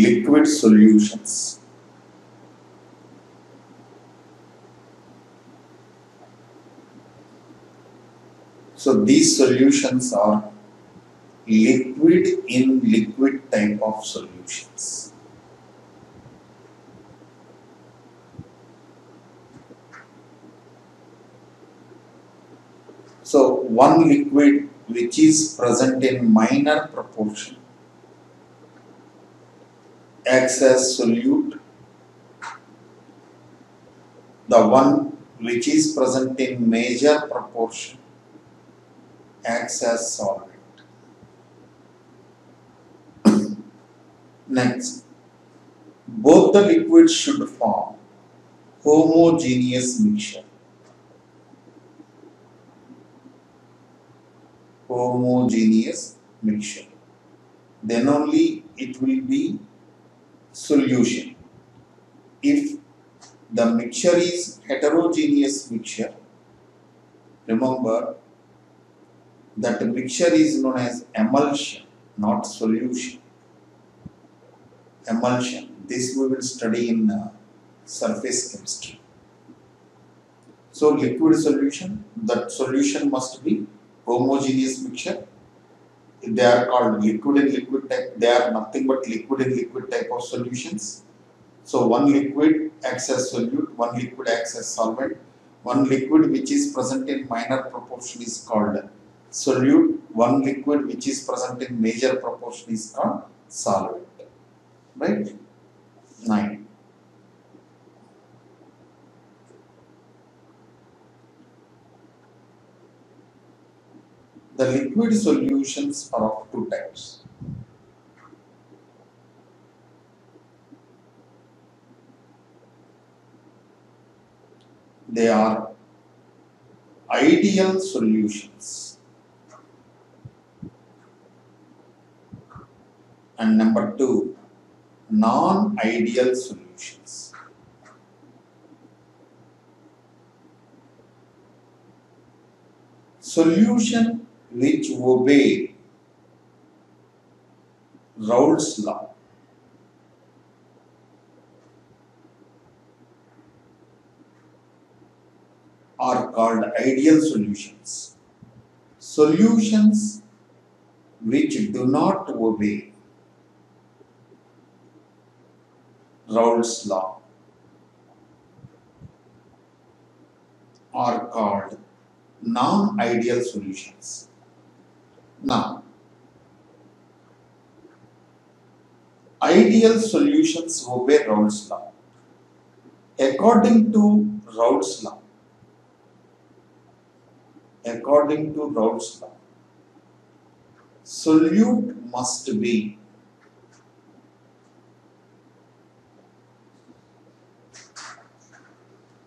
liquid solutions. So these solutions are liquid in liquid type of solutions. So one liquid which is present in minor proportion acts as solute. The one which is present in major proportion acts as solvent. Next, both the liquids should form homogeneous mixture. Homogeneous mixture. Then only it will be solution. If the mixture is heterogeneous mixture, remember that mixture is known as emulsion, not solution. Emulsion. This we will study in surface chemistry. So liquid solution, that solution must be homogeneous mixture. They are called liquid and liquid type. They are nothing but liquid and liquid type of solutions. So one liquid acts as solute, one liquid acts as solvent. One liquid which is present in minor proportion is called solute. One liquid which is present in major proportion is called solvent. Right? 9. The liquid solutions are of two types. They are ideal solutions and number 2, non-ideal solutions. Solution which obey Raoult's law are called ideal solutions. Solutions which do not obey Raoult's law are called non-ideal solutions. Now, ideal solutions obey Raoult's law. According to Raoult's law, solute must be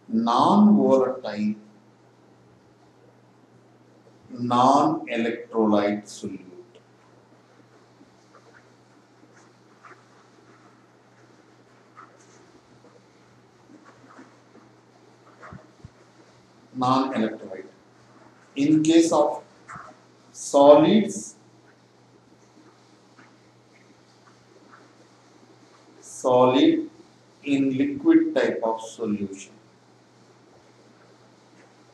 non-volatile, non-electrolyte solute. Non-electrolyte. In case of solids, solid in liquid type of solution.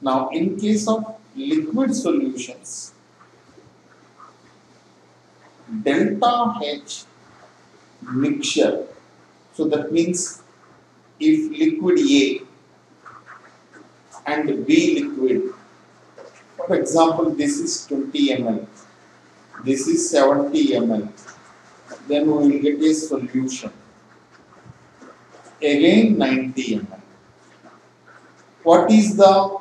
Now, in case of liquid solutions, delta H mixture. So that means if liquid A and B liquid, for example, this is 20 ml, this is 70 ml, then we will get a solution. Again 90 ml. What is the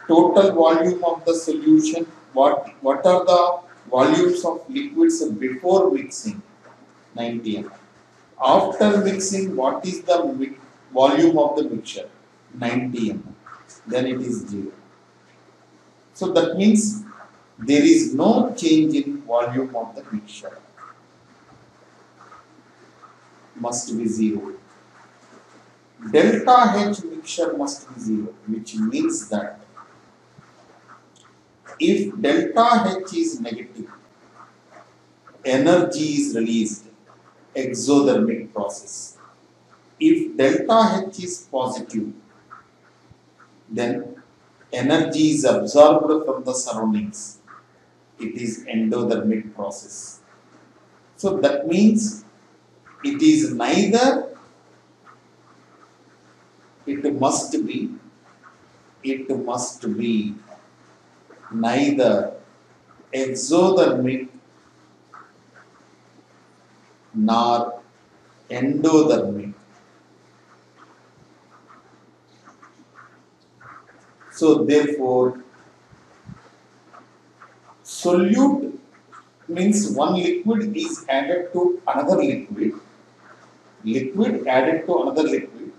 total volume of the solution? What are the volumes of liquids before mixing? 90 ml. After mixing, what is the volume of the mixture? 90 ml. Then it is 0. So that means there is no change in volume of the mixture. Must be 0. Delta H mixture must be 0, which means that if delta H is negative, energy is released. exothermic process. If delta H is positive, then energy is absorbed from the surroundings. It is endothermic process. So that means it is neither, it must be neither exothermic nor endothermic. So therefore, solute means one liquid is added to another liquid added to another liquid.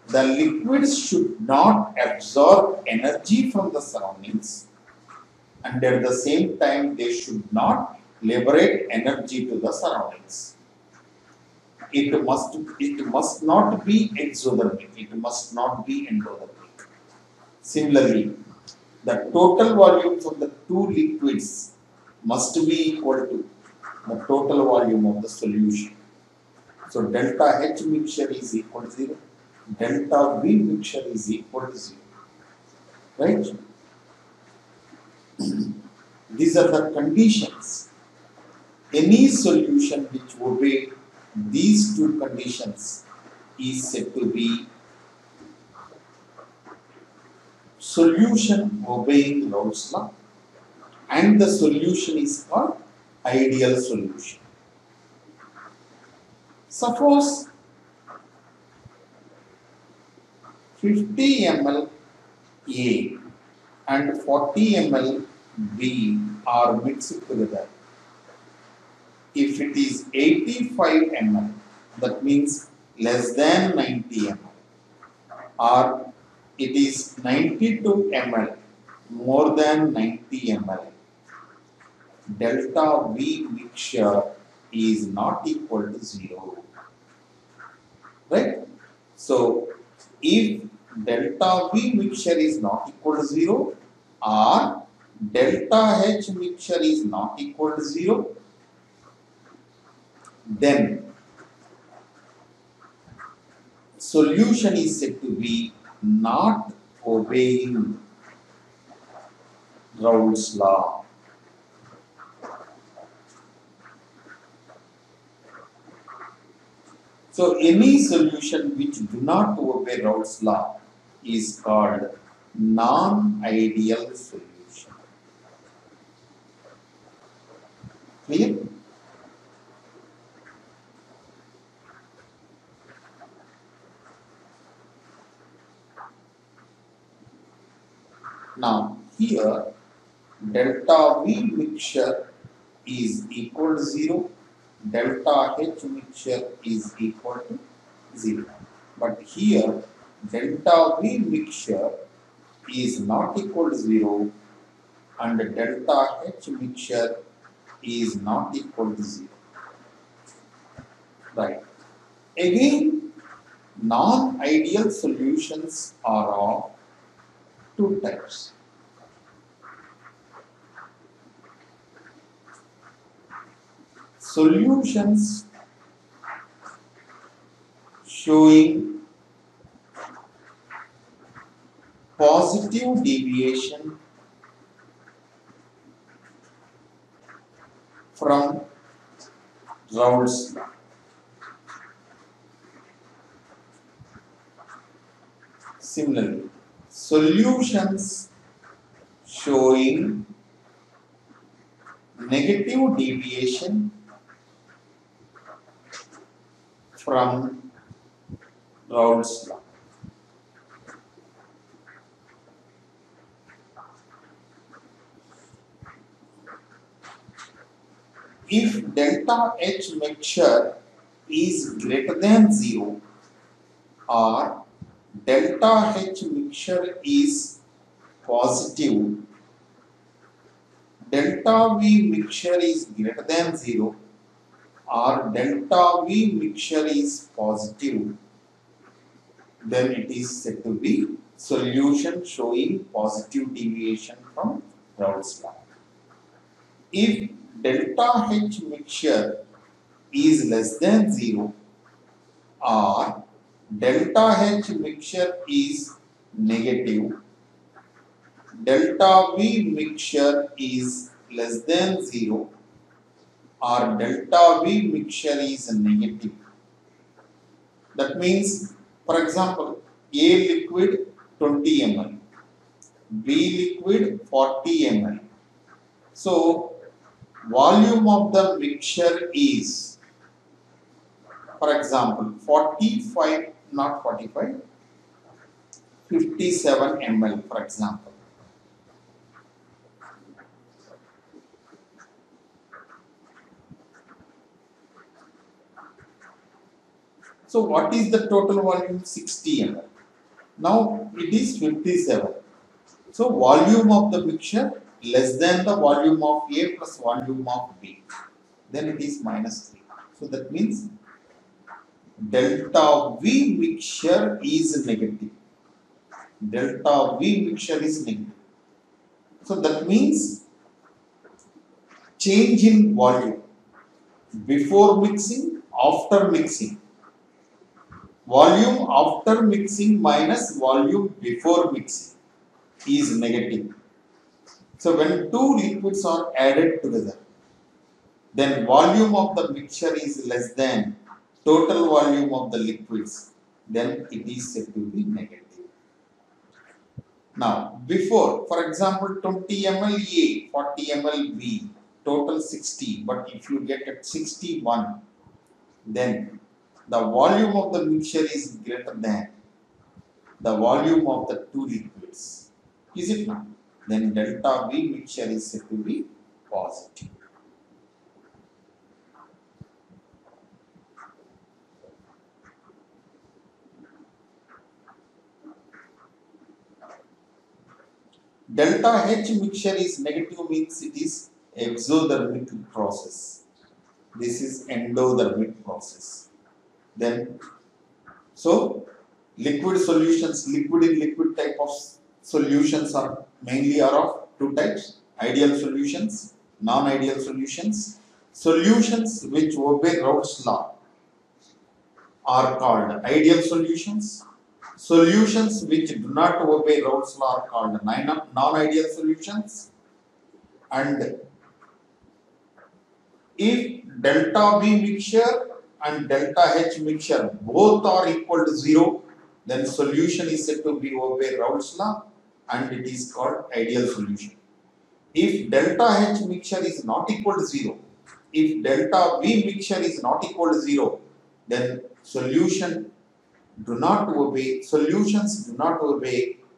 The liquids should not absorb energy from the surroundings, and at the same time they should not liberate energy to the surroundings. It must not be exothermic, it must not be endothermic. Similarly, the total volumes of the two liquids must be equal to the total volume of the solution. So delta H mixture is equal to 0, delta V mixture is equal to 0. Right? These are the conditions. Any solution which obey these two conditions is said to be solution obeying Raoult's law, and the solution is called ideal solution. Suppose 50 ml A and 40 ml B are mixed together. If it is 85 ml, that means less than 90 ml, or it is 92 ml, more than 90 ml, delta V mixture is not equal to 0. Right? So, if delta V mixture is not equal to 0, or delta H mixture is not equal to 0, then solution is said to be not obeying Raoult's law. So any solution which do not obey Raoult's law is called non-ideal solution. Clear? Now here delta V mixture is equal to 0, delta H mixture is equal to 0. But here delta V mixture is not equal to 0 and delta H mixture is not equal to 0. Right. Again, non-ideal solutions are of two types. Solutions showing positive deviation from Raoult's law. Similarly, solutions showing negative deviation from Raoult's law. If delta H mixture is greater than 0 or delta H mixture is positive, delta V mixture is greater than 0 or delta V mixture is positive, then it is said to be solution showing positive deviation from Raoult's law. If delta H mixture is less than 0 or delta H mixture is negative, delta V mixture is less than 0 or delta V mixture is negative. That means, for example, A liquid 20 ml, B liquid 40 ml. So, volume of the mixture is, for example, 45, not 45, 57 ml, for example. So, what is the total volume? 60 ml. Now, it is 57. So, volume of the mixture less than the volume of A plus volume of B. Then it is minus 3. So, that means delta V mixture is negative. Delta V mixture is negative. So, that means change in volume before mixing, after mixing. Volume after mixing minus volume before mixing is negative. So, when two liquids are added together, then volume of the mixture is less than total volume of the liquids, then it is said to be negative. Now, before, for example, 20 ml A, 40 ml B, total 60, but if you get at 61, then the volume of the mixture is greater than the volume of the two liquids. Is it not? Then delta V mixture is said to be positive. Delta H mixture is negative means it is exothermic process. This is endothermic process. Then, so liquid solutions, liquid in liquid type of solutions are mainly are of two types: ideal solutions, non-ideal solutions. Solutions which obey Raoult's law are called ideal solutions. Solutions which do not obey Raoult's law are called non-ideal solutions. And if delta V mixture and delta H mixture both are equal to 0, then solution is said to be obey Raoult's law and it is called ideal solution. If delta H mixture is not equal to 0, if delta V mixture is not equal to 0, then solutions do not obey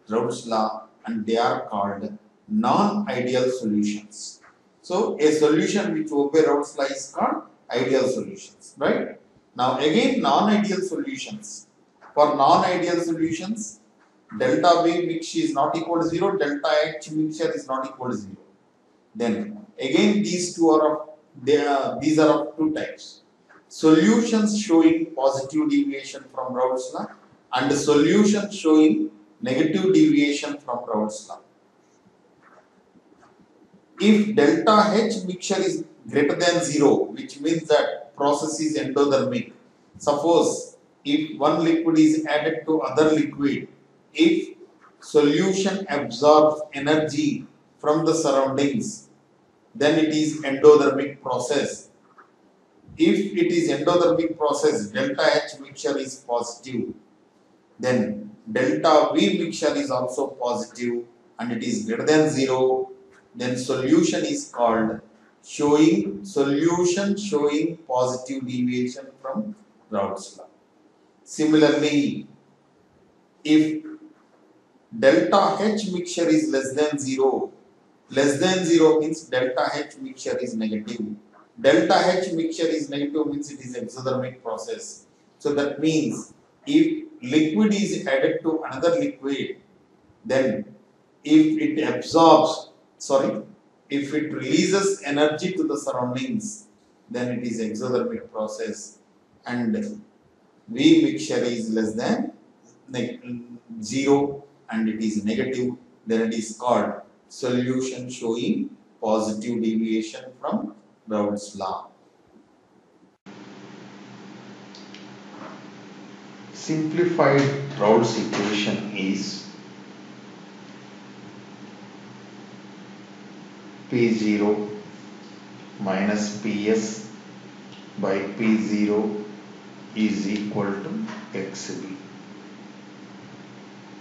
Raoult's law and they are called non-ideal solutions. So, a solution which obeys Raoult's law is called ideal solutions, right? Now, again, non-ideal solutions. For non-ideal solutions, delta V mixture is not equal to 0, delta H mixture is not equal to 0. Then, again, these are of two types. Solutions showing positive deviation from Raoult's law and solutions showing negative deviation from Raoult's law. If delta H mixture is greater than 0, which means that process is endothermic. Suppose if one liquid is added to other liquid, if solution absorbs energy from the surroundings, then it is endothermic process. If it is endothermic process, delta H mixture is positive, then delta V mixture is also positive and it is greater than 0, then solution is called solution showing positive deviation from Raoult's law. Similarly, if delta H mixture is less than 0 means delta H mixture is negative. Delta H mixture is negative means it is exothermic process. So that means if liquid is added to another liquid, then if it releases energy to the surroundings, then it is exothermic process and V mixture is less than 0 and it is negative, then it is called solution showing positive deviation from Raoult's law. simplified Raoult's equation is P0 minus Ps by P0 is equal to xb.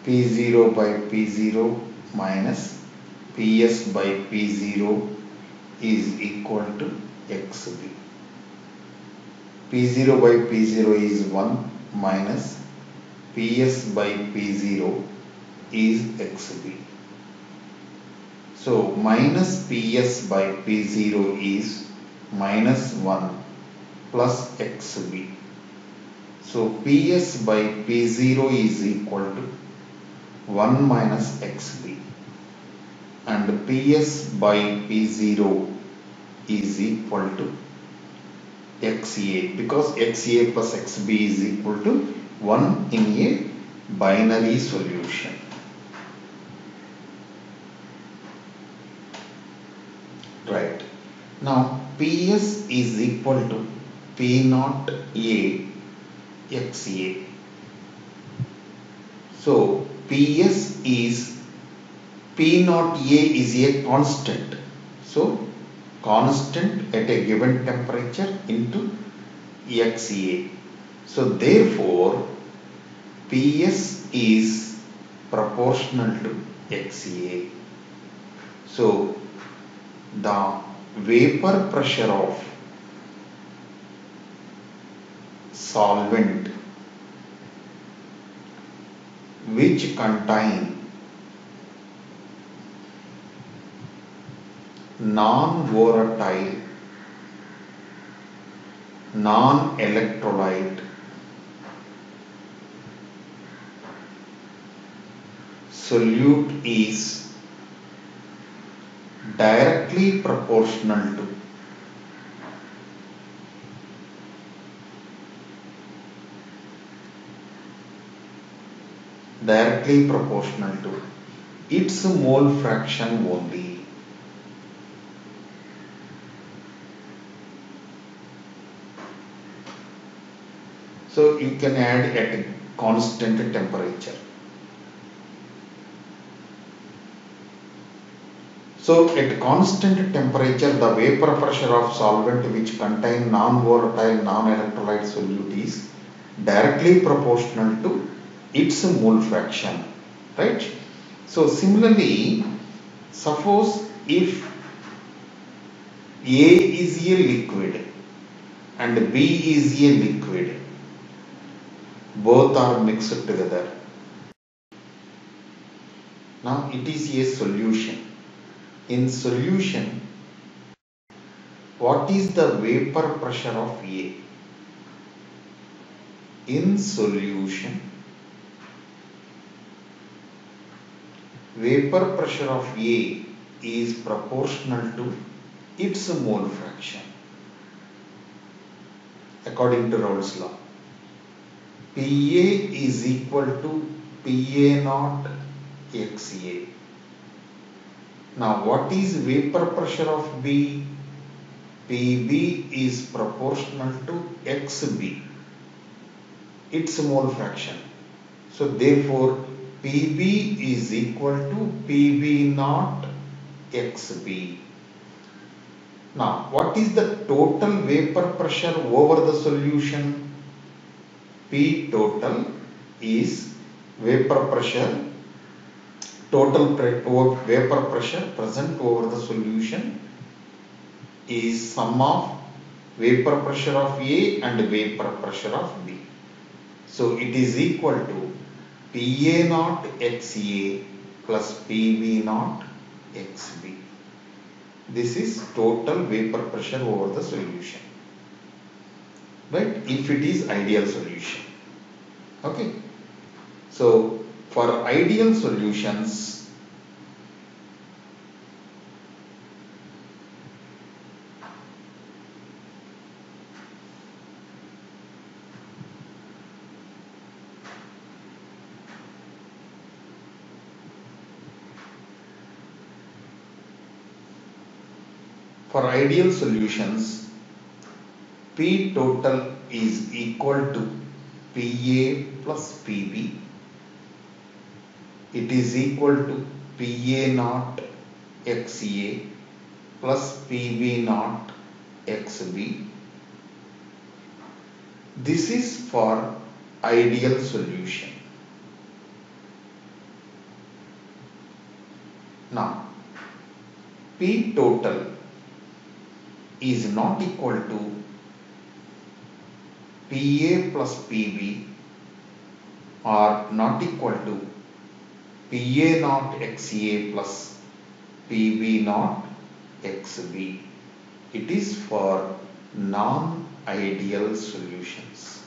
P0 by P0 minus Ps by P0 is equal to xb. P0 by P0 is 1 minus Ps by P0 is xb. So minus Ps by P0 is minus 1 plus xb. So Ps by P0 is equal to 1 minus xb, and Ps by P0 is equal to xa, because xa plus xb is equal to 1 in a binary solution. Right. Now Ps is equal to P naught A xa. So Ps is P naught A is a constant. So constant at a given temperature into xa. So therefore Ps is proportional to xa. So the vapor pressure of solvent which contain non-volatile, non-electrolyte solute is directly proportional to its mole fraction only. So you can add at a constant temperature. So at constant temperature, the vapor pressure of solvent which contain non-volatile, non-electrolyte solute is directly proportional to its mole fraction, right? So similarly, suppose if A is a liquid and B is a liquid, both are mixed together. Now it is a solution. In solution, what is the vapor pressure of A? In solution, vapor pressure of A is proportional to its mole fraction according to Raoult's law. Pa is equal to Pa naught xa. Now what is vapor pressure of B? Pb is proportional to xb, its mole fraction. So therefore Pb is equal to Pb naught xb. Now what is the total vapor pressure over the solution? P total is vapor pressure, vapor pressure present over the solution is sum of vapor pressure of A and vapor pressure of B. So it is equal to Pa naught xa plus Pb naught xb. This is total vapor pressure over the solution, right? If it is ideal solution. Okay. So for ideal solutions, P total is equal to Pa plus Pb, it is equal to Pa naught Xa plus Pb naught Xb. This is for ideal solution. Now, P total is not equal to Pa plus Pb or not equal to Pa naught Xa plus Pb naught Xb. It is for non-ideal solutions.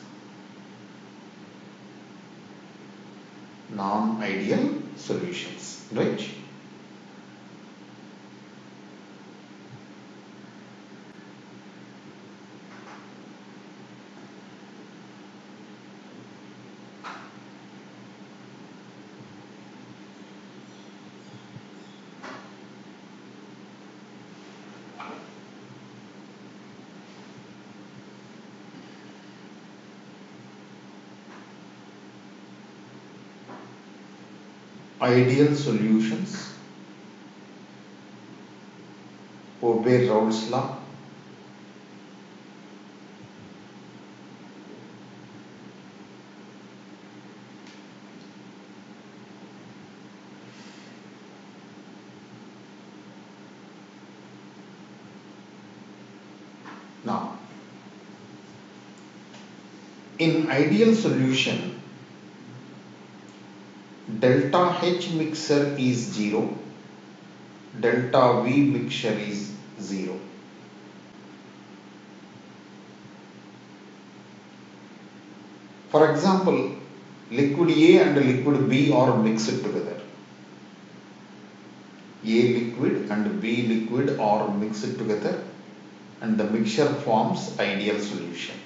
Non-ideal solutions, right? Ideal solutions obey Raoult's law. Now, in ideal solution, delta H mixture is 0, delta V mixture is 0. For example, liquid A and liquid B are mixed together. A liquid and B liquid are mixed together and the mixture forms ideal solution.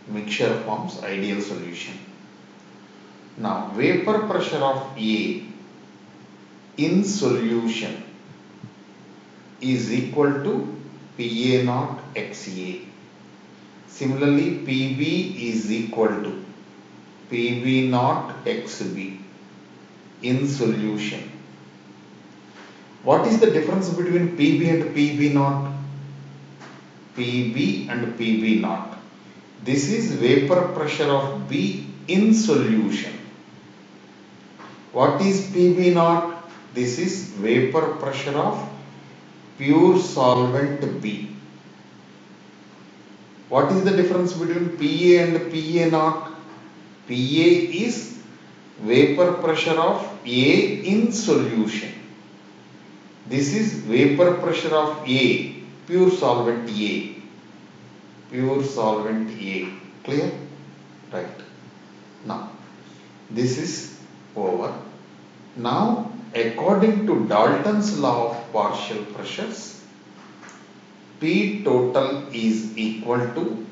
Mixture forms ideal solution. Now, vapor pressure of A in solution is equal to Pa naught Xa. Similarly, Pb is equal to Pb naught Xb in solution. What is the difference between Pb and Pb naught? Pb and Pb naught. This is vapor pressure of B in solution. What is Pb naught? This is vapor pressure of pure solvent B. What is the difference between Pa and Pa naught? Pa is vapor pressure of A in solution. This is vapor pressure of A, pure solvent A. Pure solvent A. Clear? Right. Now, this is over. Now, according to Dalton's law of partial pressures, P total is equal to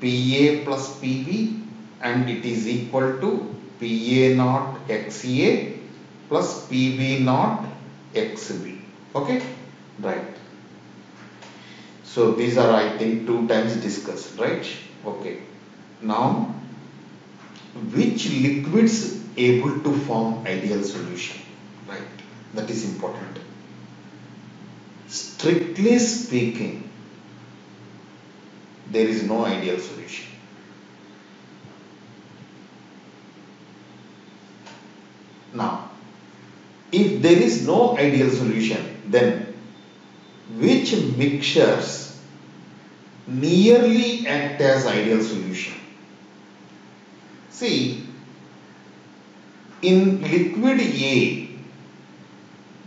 Pa plus Pb and it is equal to Pa naught Xa plus Pb naught Xb. Okay? Right. So these are, I think, 2 times discussed, right? Okay. Now, which liquids able to form ideal solution? Right. That is important. Strictly speaking, there is no ideal solution. Now, if there is no ideal solution, then which mixtures nearly act as ideal solution? See, in liquid A,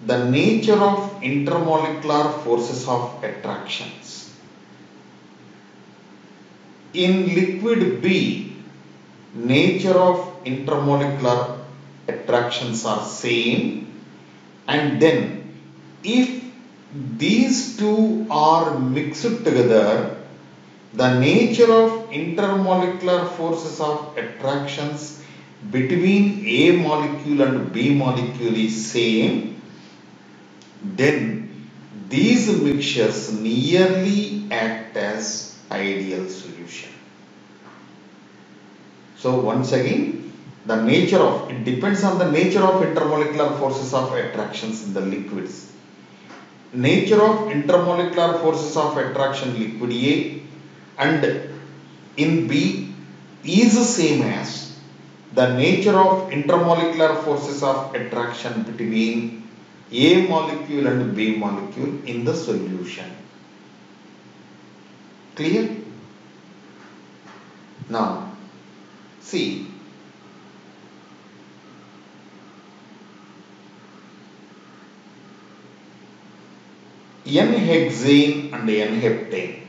the nature of intermolecular forces of attractions. In liquid B, nature of intermolecular attractions are same, and then if these two are mixed together, the nature of intermolecular forces of attractions between A molecule and B molecule is same, then these mixtures nearly act as ideal solution. So once again, it depends on the nature of intermolecular forces of attractions in the liquids. Nature of intermolecular forces of attraction liquid A and in B is the same as the nature of intermolecular forces of attraction between A molecule and B molecule in the solution. Clear? Now, see, N-hexane and N-heptane.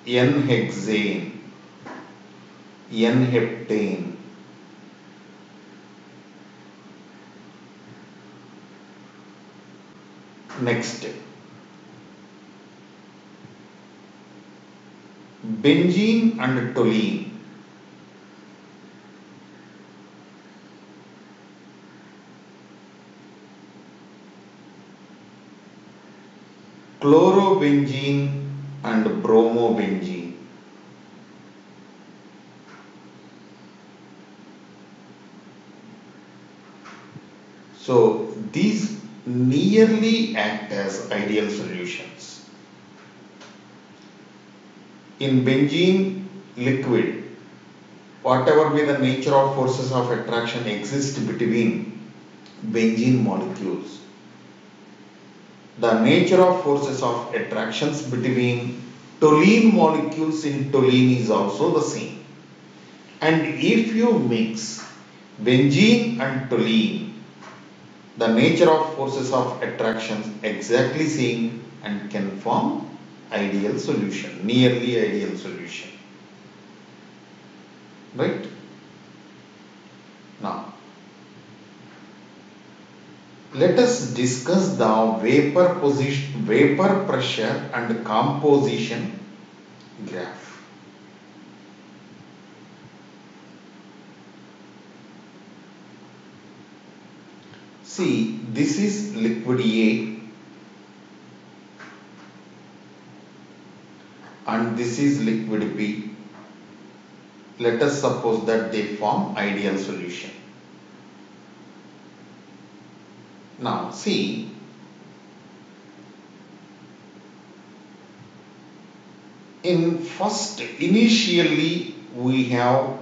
N-hexane, N-heptane. Next, benzene and toluene. Chlorobenzene and bromobenzene. So these nearly act as ideal solutions. In benzene liquid, whatever be the nature of forces of attraction exist between benzene molecules, the nature of forces of attractions between toluene molecules in toluene is also the same. And if you mix benzene and toluene, the nature of forces of attractions exactly same and can form ideal solution, nearly ideal solution. Right? Now, let us discuss the vapor pressure and composition graph. See, this is liquid A and this is liquid B. Let us suppose that they form ideal solution. Now see, initially we have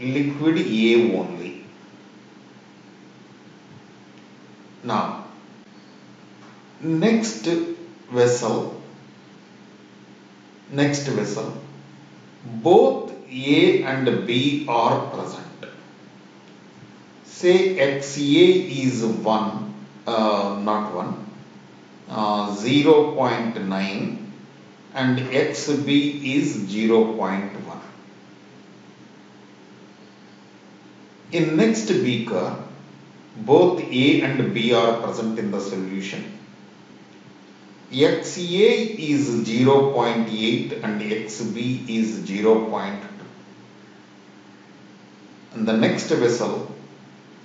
liquid A only. Now next vessel, both A and B are present. Say XA is 1, not 1, 0.9 and XB is 0.1. In next beaker, both A and B are present in the solution. XA is 0.8 and XB is 0.2. And the next vessel,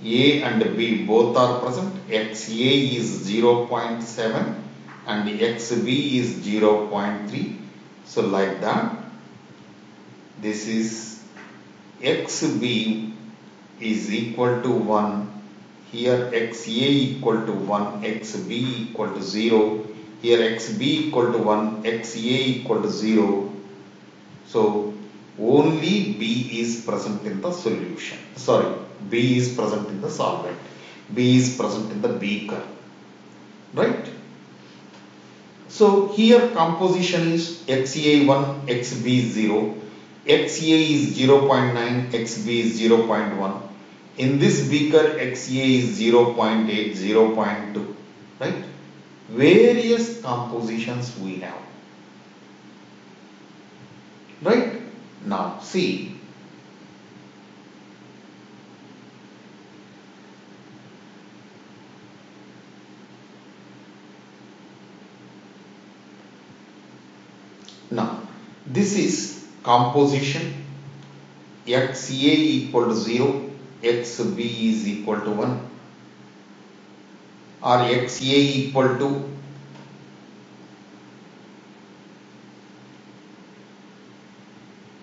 A and B both are present. XA is 0.7 and XB is 0.3. So like that, this is XB is equal to 1. Here XA equal to 1, XB equal to 0. Here XB equal to 1, XA equal to 0. So only B is present in the solution. Sorry, B is present in the solvent. B is present in the beaker. Right? So here composition is XA 1, XB 0. XA is 0.9, XB is 0.1. In this beaker, XA is 0.8, 0.2. Right? Various compositions we have. Right? Now see, now this is composition. XA equal to 0, XB is equal to 1, or XA equal to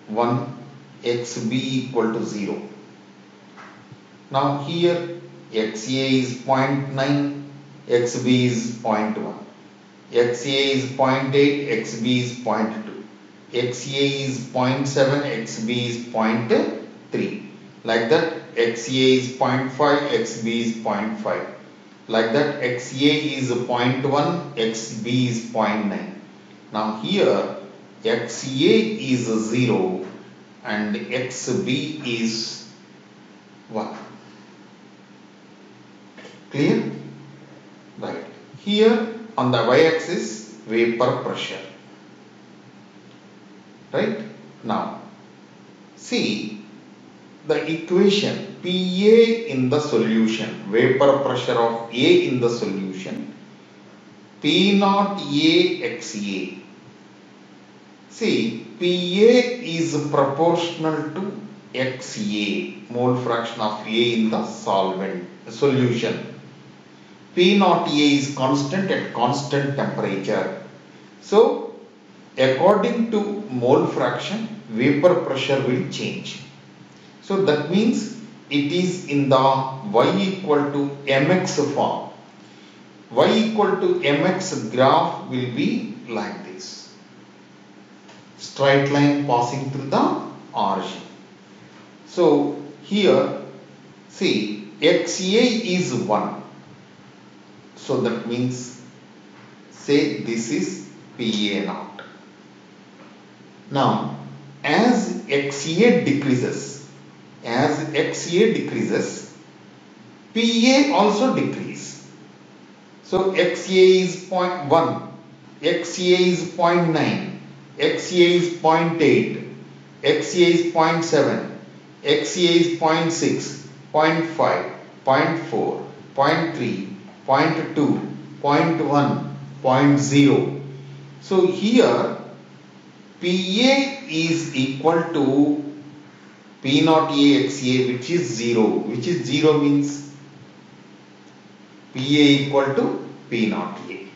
1, xb equal to 0. Now here XA is 0.9, XB is 0.1. XA is 0.8, XB is 0.2. XA is 0.7, XB is 0.3. Like that, XA is 0.5, XB is 0.5. Like that, XA is 0.1, XB is 0.9. Now here, XA is 0 and XB is 1. Clear? Right. Here on the y-axis, vapor pressure. Right? Now, see the equation PA in the solution, vapor pressure of A in the solution, P naught A XA. See, PA is proportional to XA, mole fraction of A in the solution. P naught A is constant at constant temperature. So, according to mole fraction, vapor pressure will change. So, that means it is in the y equal to mx form. Y equal to mx graph will be like this. Straight line passing through the origin. So, here, see, XA is 1. So that means, say this is PA naught. Now, as XA decreases, PA also decreases. So XA is 0.1, XA is 0.9, XA is 0.8, XA is 0.7, XA is 0.6, 0.5, 0.4, 0.3, 0.2, 0.1, 0.0. So here PA is equal to P naught A XA, which is 0. Which is 0 means PA equal to P naught A.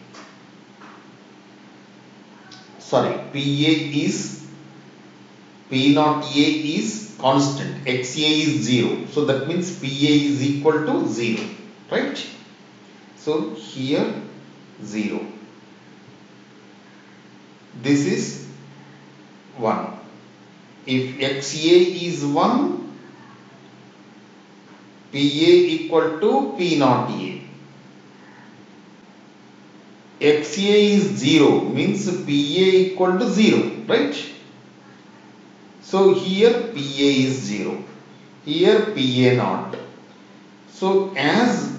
Sorry, P naught A is constant, XA is 0. So that means PA is equal to 0. Right? So here 0. This is 1. If XA is 1, PA equal to P naught A. XA is 0 means PA equal to 0, right? So here PA is 0. Here PA naught. So as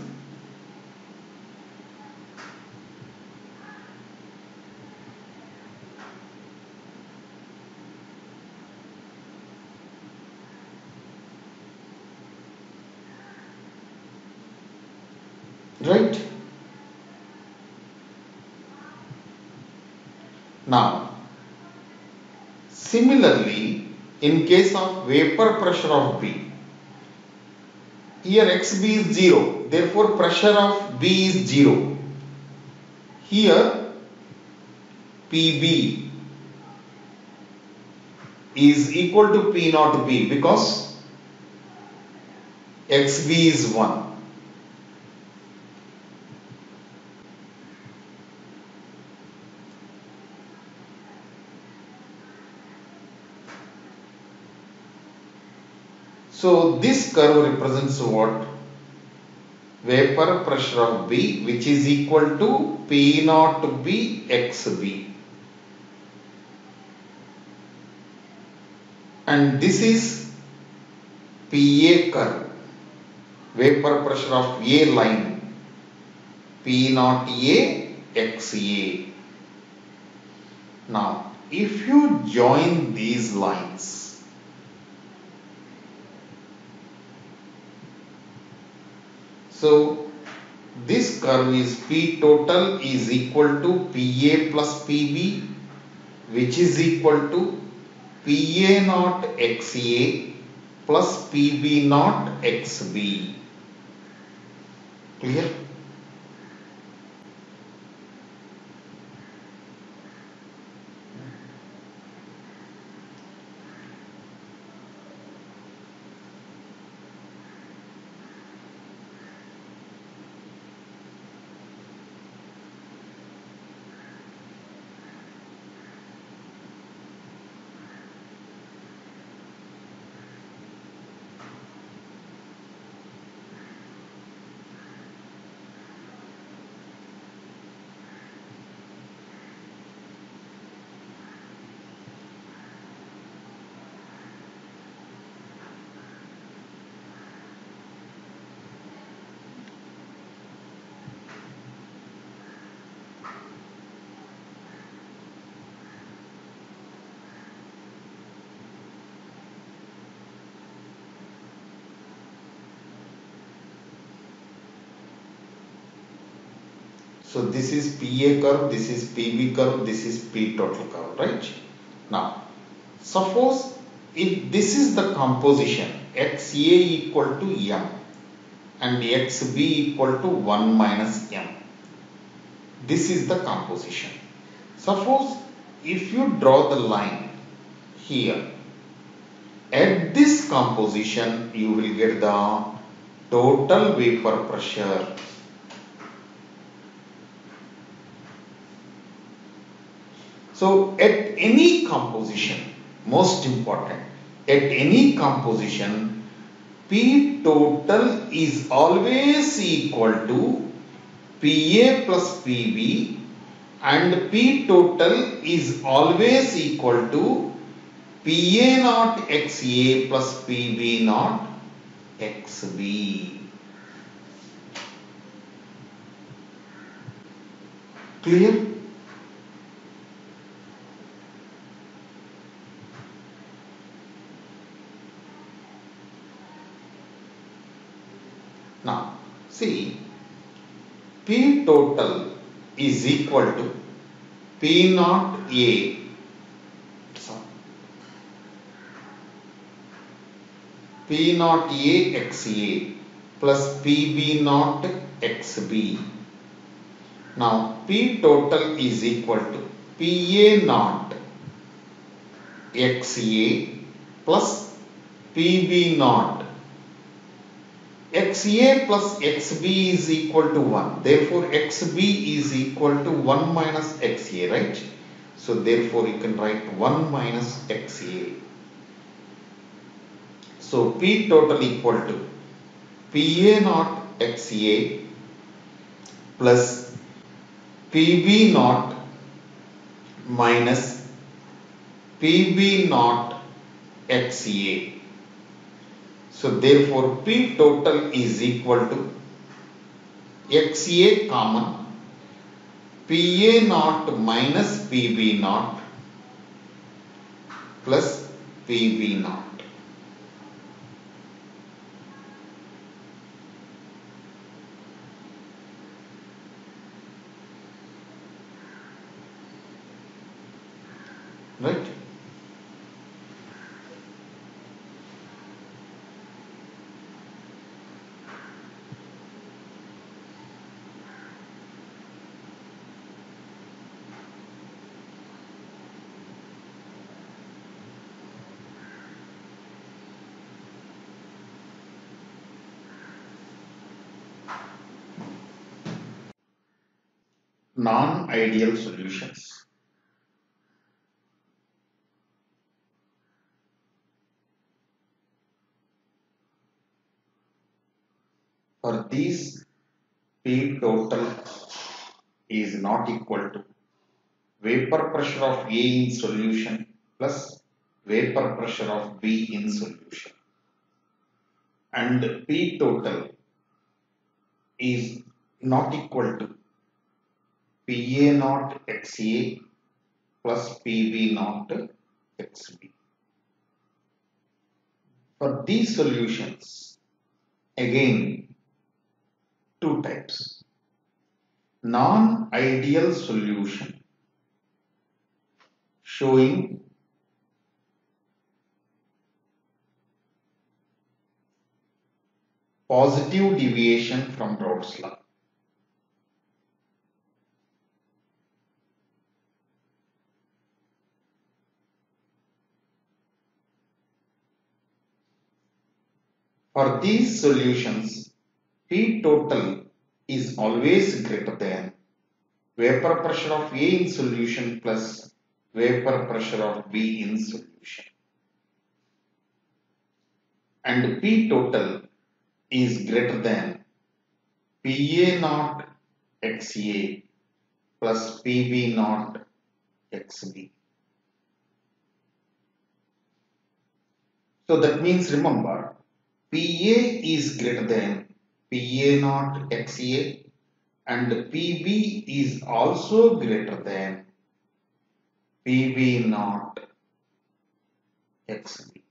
right? Now, similarly, in case of vapor pressure of B, here XB is 0, therefore pressure of B is 0. Here PB is equal to P naught B because XB is 1. So this curve represents what? Vapor pressure of B, which is equal to P naught B XB. And this is PA curve, vapor pressure of A line, P naught A XA. Now, if you join these lines, so this curve is P total is equal to PA plus PB, which is equal to PA naught XA plus PB naught XB. Clear? So this is PA curve, this is PB curve, this is P total curve, right? Now, suppose if this is the composition XA equal to M and XB equal to 1 minus M. This is the composition. Suppose if you draw the line here, at this composition you will get the total vapor pressure. So at any composition, most important, at any composition, P total is always equal to PA plus PB and P total is always equal to PA naught XA plus PB naught XB. Clear? Now, see, P total is equal to P naught A, P naught A XA plus PB naught XB. Now, P total is equal to PA naught XA plus PB naught. XA plus XB is equal to 1. Therefore, XB is equal to 1 minus XA, right? So, therefore, you can write 1 minus XA. So, P total equal to PA naught XA plus PB naught minus PB naught XA. So, therefore, P total is equal to XA common PA naught minus PB naught plus PB naught. Right? Non-ideal solutions. For these, P total is not equal to vapor pressure of A in solution plus vapor pressure of B in solution, and P total is not equal to PA naught XA plus PB naught XB. For these solutions, again, two types. Non-ideal solution showing positive deviation from Rod's law. For these solutions, P total is always greater than vapor pressure of A in solution plus vapor pressure of B in solution. And P total is greater than PA naught XA plus PB naught XB. So that means, remember, PA is greater than PA naught XA and PB is also greater than PB naught XB.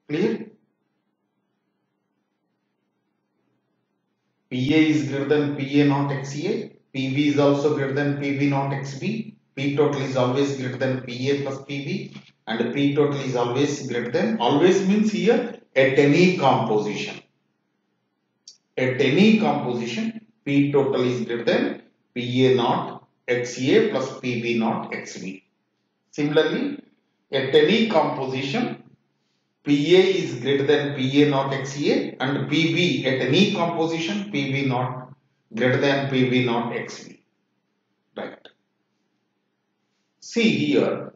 Clear? PA PA is greater than PA not XA, PV is also greater than PV not XB, P total is always greater than PA plus PV, and P total is always greater than, always means here at any composition. At any composition, P total is greater than PA naught XA plus PB naught XB. Similarly, at any composition, PA is greater than PA naught XA and PB at any composition, PB naught greater than PB naught XB. Right. See here.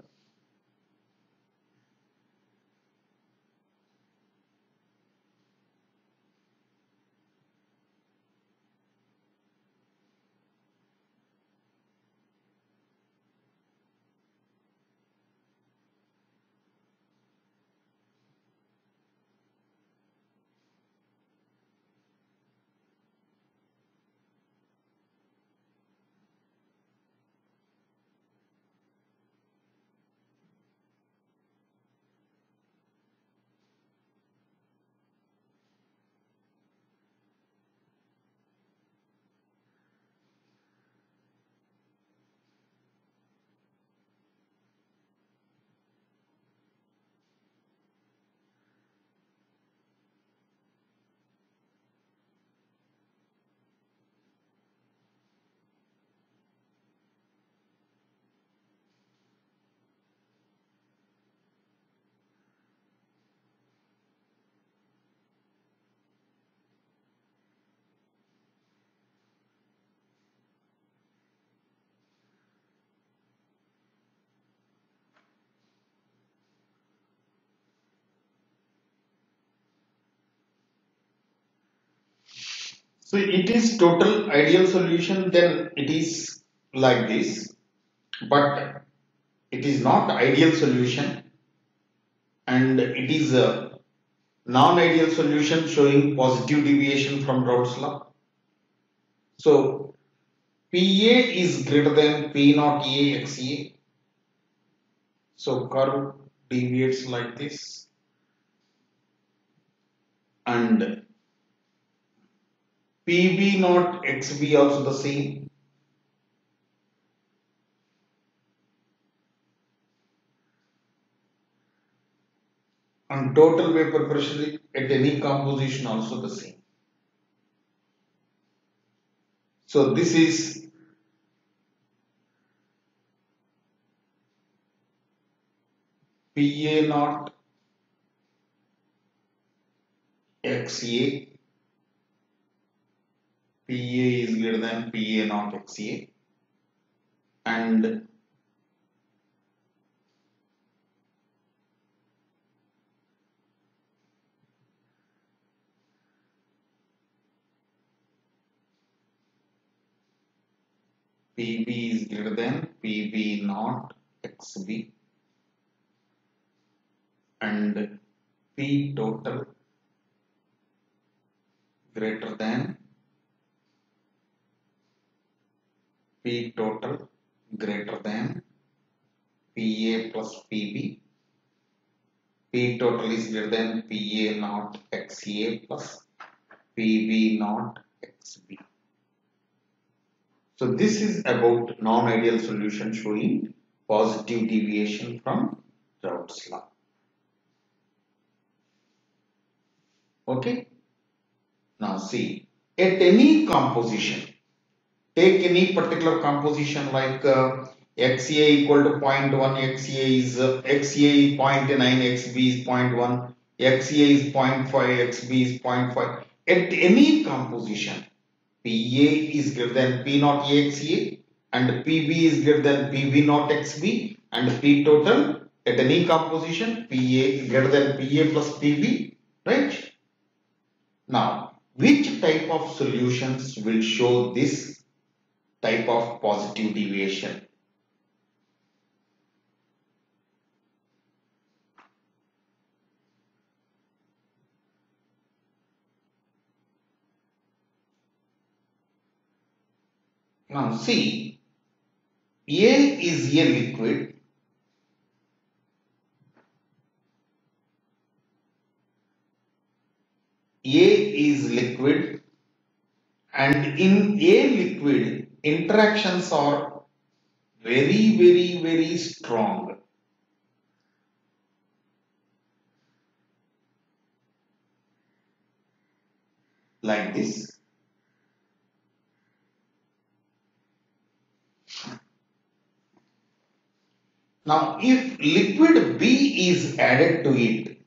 So it is total ideal solution, then it is like this, but it is not ideal solution and it is a non-ideal solution showing positive deviation from Raoult's law. So PA is greater than P naught A XA. So curve deviates like this, and PB naught XB also the same. And total vapor pressure at any composition also the same. So this is PA naught XA. PA is greater than PA naught XA, and PB is greater than PB naught XB, and P total greater than P total greater than PA plus PB. P total is greater than PA naught XA plus PB naught XB. So this is about non-ideal solution showing positive deviation from Raoult's law. Okay. Now see, at any composition, take any particular composition like XA equal to 0.1, XA is XA 0.9, XB is 0.1, XA is 0.5, XB is 0.5. At any composition, PA is greater than P naught AXA and PB is greater than PB naught XB, and P total at any composition PA greater than PA plus PB, right? Now, which type of solutions will show this type of positive deviation? Now see, A is a liquid, A is liquid And in a liquid, interactions are very strong. Like this. Now, if liquid B is added to it,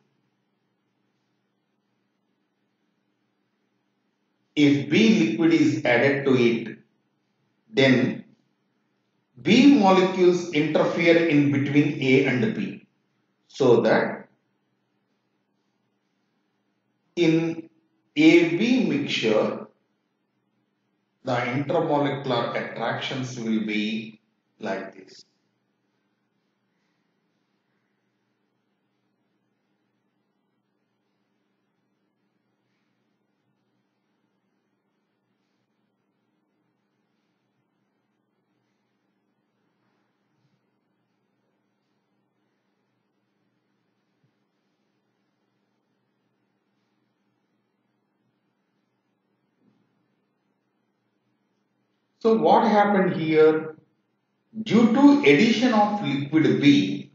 if B liquid is added to it, then B molecules interfere in between A and B, so that in AB mixture, the intermolecular attractions will be like this. So what happened here? Due to addition of liquid B,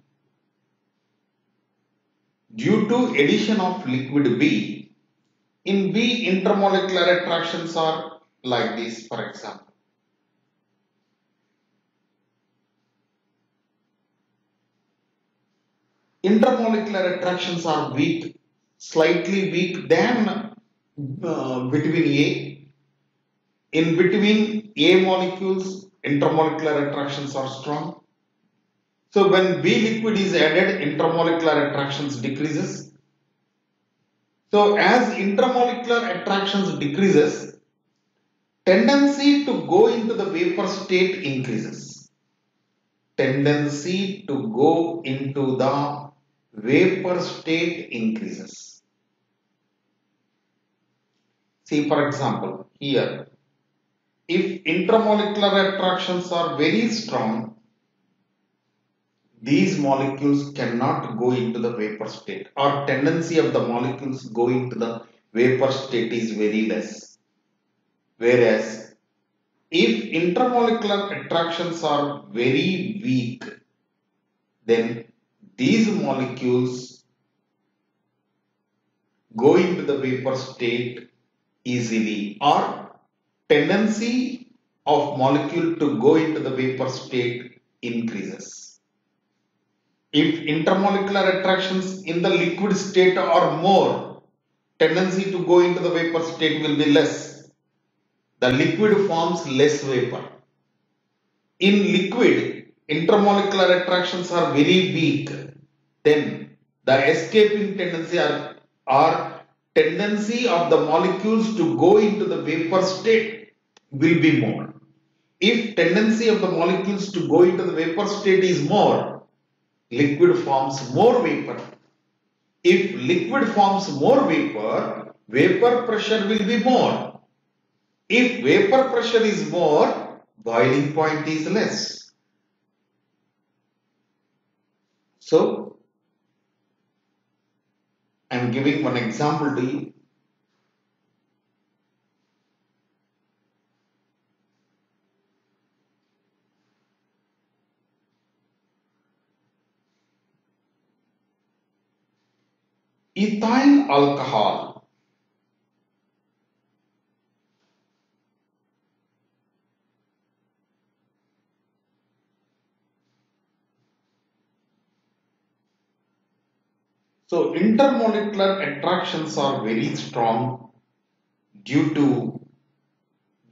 in B intermolecular attractions are like this, for example. Intermolecular attractions are weak, slightly weak than between A. In between A molecules, intermolecular attractions are strong. So when B liquid is added, intermolecular attractions decreases. So as intermolecular attractions decreases, tendency to go into the vapor state increases. Tendency to go into the vapor state increases. See, for example, here, if intermolecular attractions are very strong, these molecules cannot go into the vapor state, or tendency of the molecules going to the vapor state is very less. Whereas if intermolecular attractions are very weak, then these molecules go into the vapor state easily, or tendency of molecule to go into the vapor state increases. If intermolecular attractions in the liquid state are more, tendency to go into the vapor state will be less. The liquid forms less vapor. In liquid, intermolecular attractions are very weak. Then the escaping tendency or tendency of the molecules to go into the vapor state will be more. If tendency of the molecules to go into the vapor state is more, liquid forms more vapor. If liquid forms more vapor, vapor pressure will be more. If vapor pressure is more, boiling point is less. So, I am giving one example to you. Ethyl alcohol. So intermolecular attractions are very strong due to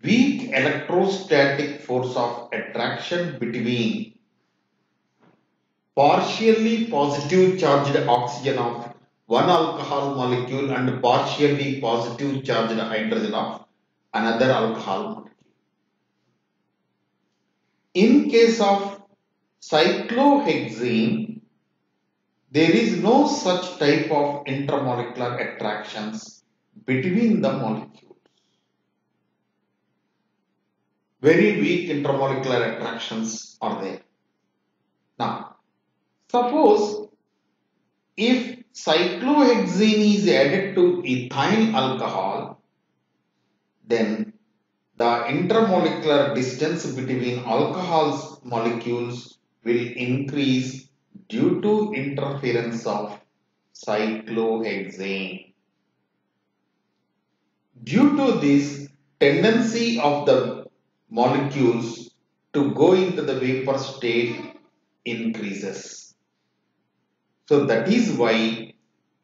weak electrostatic force of attraction between partially positive charged oxygen of one alcohol molecule and partially positive charged hydrogen of another alcohol molecule. In case of cyclohexane, there is no such type of intermolecular attractions between the molecules. Very weak intermolecular attractions are there. Now, suppose if cyclohexane is added to ethyl alcohol, then the intermolecular distance between alcohol molecules will increase due to interference of cyclohexane. Due to this tendency of the molecules to go into the vapor state increases. So that is why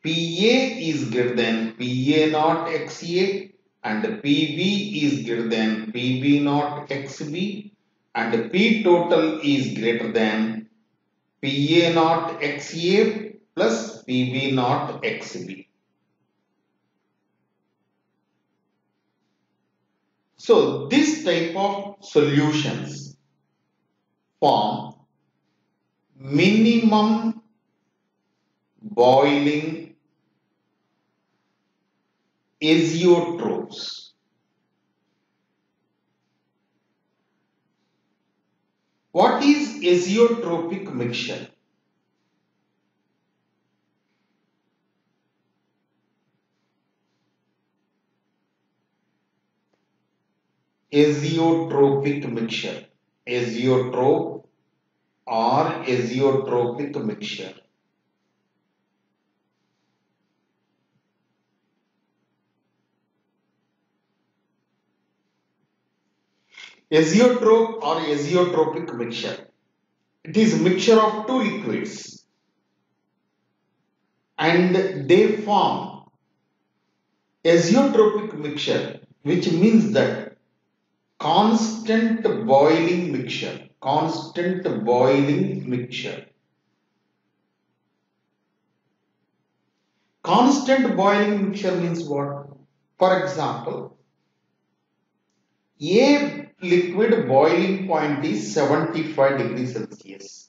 PA is greater than PA naught XA and PB is greater than PB naught XB and P total is greater than PA naught XA plus PB naught XB. So this type of solutions form minimum boiling azeotropes. What is azeotropic mixture? Azeotropic mixture. Azeotrope or azeotropic mixture. Azeotrope or azeotropic mixture. It is a mixture of two liquids and they form azeotropic mixture, which means that constant boiling mixture. Constant boiling mixture. Constant boiling mixture means what? For example, A liquid boiling point is 75 degrees Celsius.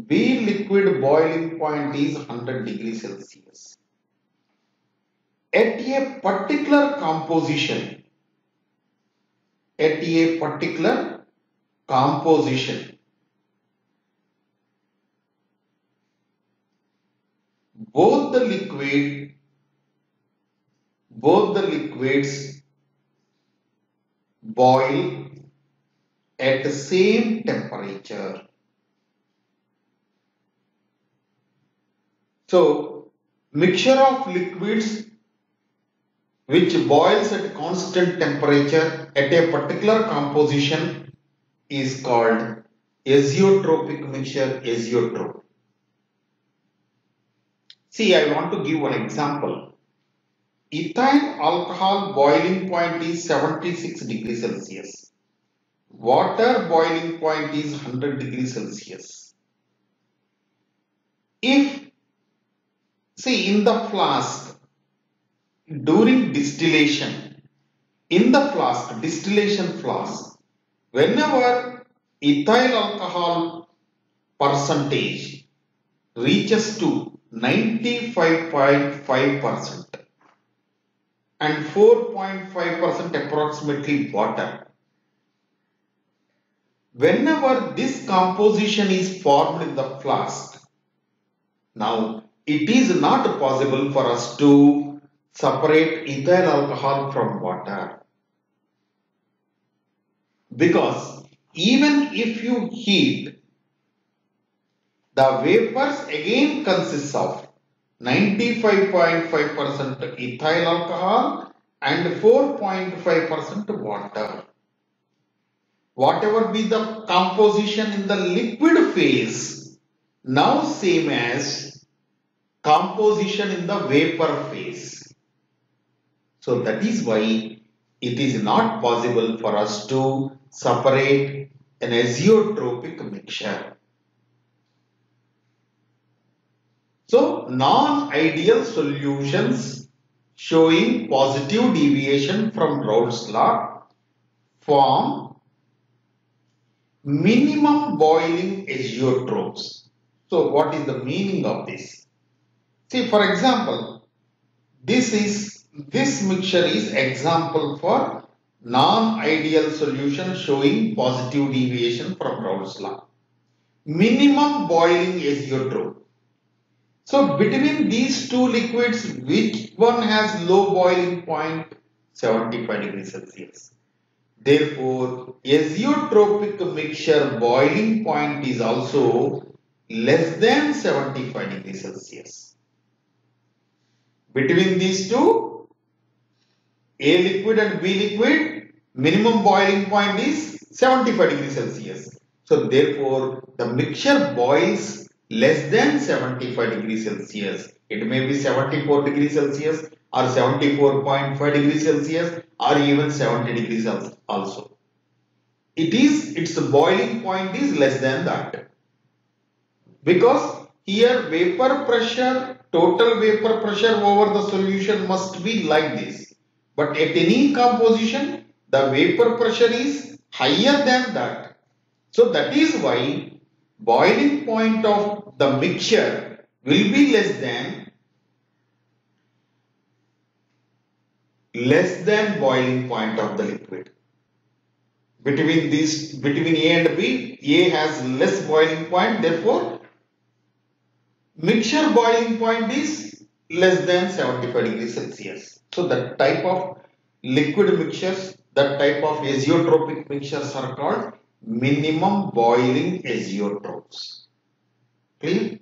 B liquid boiling point is 100 degrees Celsius. At a particular composition, both the liquids boil at the same temperature. So, mixture of liquids which boils at constant temperature at a particular composition is called azeotropic mixture, azeotrope. See, I want to give one example. Ethyl alcohol boiling point is 76 degrees Celsius. Water boiling point is 100 degrees Celsius. If, see, in the flask, during distillation, in the flask, distillation flask, whenever ethyl alcohol percentage reaches to 95.5% and 4.5% approximately water, whenever this composition is formed in the flask, now it is not possible for us to separate ethyl alcohol from water, because even if you heat, the vapors again consists of 95.5% ethyl alcohol and 4.5% water. Whatever be the composition in the liquid phase, now same as composition in the vapor phase. So that is why it is not possible for us to separate an azeotropic mixture. So non-ideal solutions showing positive deviation from Raoult's law form minimum boiling azeotropes. So what is the meaning of this? See, for example, this mixture is example for non-ideal solution showing positive deviation from Raoult's law. Minimum boiling azeotrope. So between these two liquids, which one has low boiling point? 75 degrees Celsius. Therefore, azeotropic mixture boiling point is also less than 75 degrees Celsius. Between these two, A liquid and B liquid, minimum boiling point is 75 degrees Celsius. So therefore, the mixture boils less than 75 degrees Celsius. It may be 74 degrees Celsius or 74.5 degrees Celsius or even 70 degrees also. Its boiling point is less than that. Because here total vapor pressure over the solution must be like this. But at any composition, the vapor pressure is higher than that. So that is why boiling point of the mixture will be less than boiling point of the liquid. Between A and B, A has less boiling point, therefore mixture boiling point is less than 75 degrees Celsius. So that type of liquid mixtures, that type of azeotropic mixtures are called minimum boiling azeotropes. Clear?